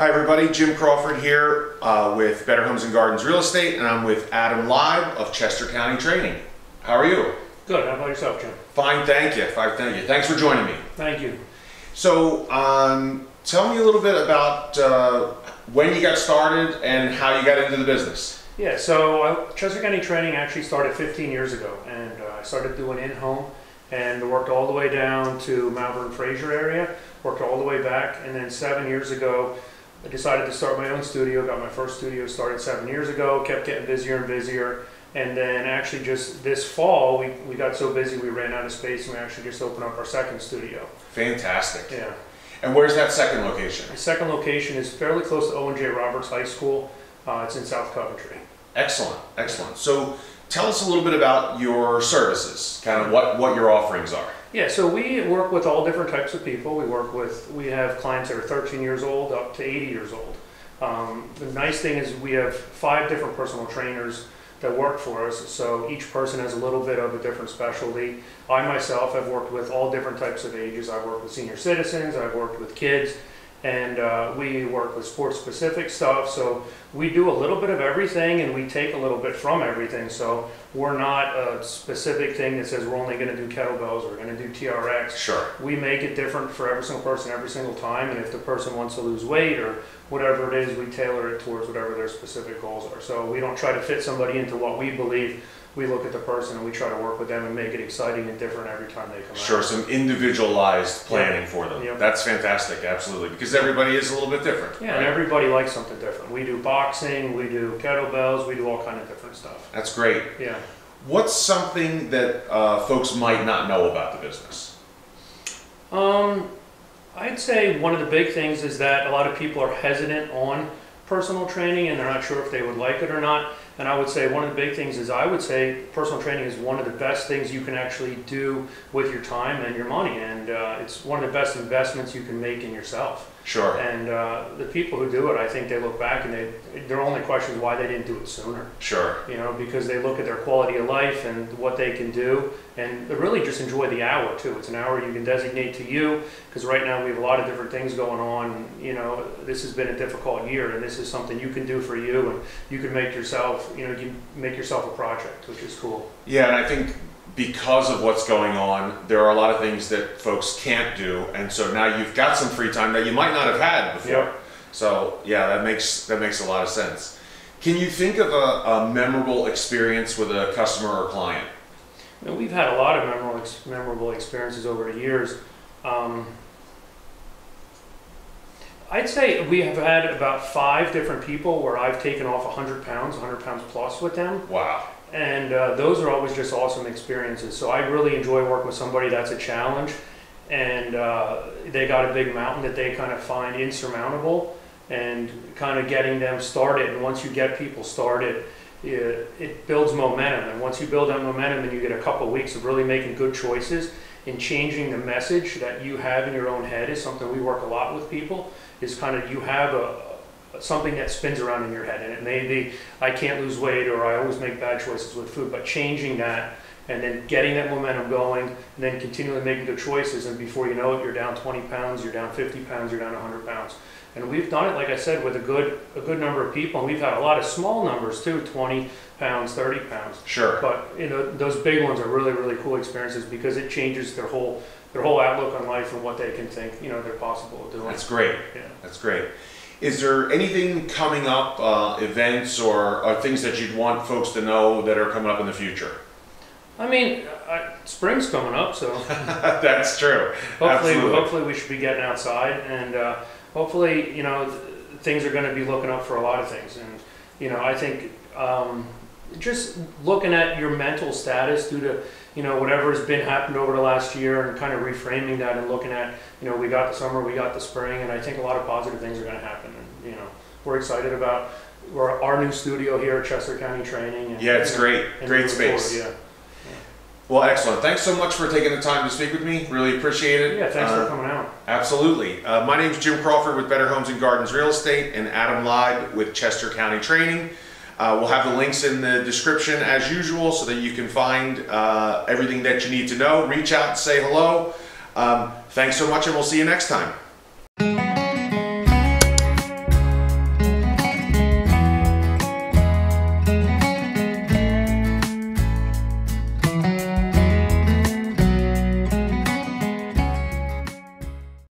Hi everybody, Jim Crawford here with Better Homes and Gardens Real Estate, and I'm with Adam Lieb of Chester County Training. How are you? Good. How about yourself, Jim? Fine, thank you. Fine, thank you. Thanks for joining me. Thank you. So, tell me a little bit about when you got started and how you got into the business. Yeah, so Chester County Training actually started 15 years ago, and I started doing in-home and worked all the way down to Mount Vernon Fraser area, worked all the way back, and then 7 years ago I decided to start my own studio. Got my first studio started 7 years ago, kept getting busier and busier, and then actually just this fall we got so busy we ran out of space, and we actually just opened up our second studio. Fantastic. Yeah. And where's that second location? The second location is fairly close to O&J Roberts High School. It's in South Coventry. Excellent, excellent. So tell us a little bit about your services, kind of what your offerings are. Yeah, so we work with all different types of people. We have clients that are 13 years old up to 80 years old. The nice thing is we have 5 different personal trainers that work for us, so each person has a little bit of a different specialty. I myself have worked with all different types of ages. I've worked with senior citizens, I've worked with kids, and we work with sports specific stuff. So we do a little bit of everything, and we take a little bit from everything. So we're not a specific thing that says we're only going to do kettlebells or we're going to do TRX. Sure. We make it different for every single person every single time, and if the person wants to lose weight or whatever it is, we tailor it towards whatever their specific goals are. So we don't try to fit somebody into what we believe. We look at the person and we try to work with them and make it exciting and different every time they come out. Sure, some individualized planning for them. Yep. That's fantastic, absolutely, because everybody is a little bit different. Yeah, right? And everybody likes something different. We do boxing, we do kettlebells, we do all kind of different stuff. That's great. Yeah. What's something that folks might not know about the business? I'd say one of the big things is that a lot of people are hesitant on personal training and they're not sure if they would like it or not. And I would say one of the big things is I would say personal training is one of the best things you can actually do with your time and your money, and it's one of the best investments you can make in yourself. Sure. And the people who do it, I think they look back and their only question is why they didn't do it sooner. Sure. You know, because they look at their quality of life and what they can do, and they really just enjoy the hour too. It's an hour you can designate to you, because right now we have a lot of different things going on. You know, this has been a difficult year, and this is something you can do for you, and you can make yourself, you know, you can make yourself a project, which is cool. Yeah, and I think because of what's going on, there are a lot of things that folks can't do, and so now you've got some free time that you might not have had before. Yep. So yeah, that makes a lot of sense. Can you think of a memorable experience with a customer or client? You know, we've had a lot of memorable experiences over the years. I'd say we have had about 5 different people where I've taken off 100 pounds plus with them. Wow. And those are always just awesome experiences. So I really enjoy working with somebody that's a challenge, and they got a big mountain that they kind of find insurmountable, and kind of getting them started. And once you get people started, it builds momentum. And once you build that momentum and you get a couple of weeks of really making good choices and changing the message that you have in your own head is something we work a lot with people, is kind of you have something that spins around in your head, and it may be I can't lose weight or I always make bad choices with food, but changing that and then getting that momentum going and then continually making good choices, and before you know it, you're down 20 pounds, you're down 50 pounds, you're down 100 pounds. And we've done it, like I said, with a good number of people, and we've had a lot of small numbers too, 20 pounds, 30 pounds. Sure. But you know, those big ones are really, really cool experiences because it changes their whole outlook on life and what they can think, you know, they're possible of doing. That's great. Yeah. That's great. Is there anything coming up, events or things that you'd want folks to know that are coming up in the future? I mean, spring's coming up, so That's true. hopefully we should be getting outside, and hopefully, you know, things are going to be looking up for a lot of things. And you know, I think just looking at your mental status due to, you know, whatever has been happened over the last year, and kind of reframing that and looking at, you know, we got the summer, we got the spring, and I think a lot of positive things are going to happen. And you know, we're excited about our new studio here at Chester County Training. And, Yeah, it's great. Great space. Forward, yeah. Well, excellent. Thanks so much for taking the time to speak with me. Really appreciate it. Yeah, thanks for coming out. Absolutely. My name is Jim Crawford with Better Homes and Gardens Real Estate, and Adam Lieb with Chester County Training. We'll have the links in the description as usual so that you can find everything that you need to know. Reach out and say hello. Thanks so much, and we'll see you next time.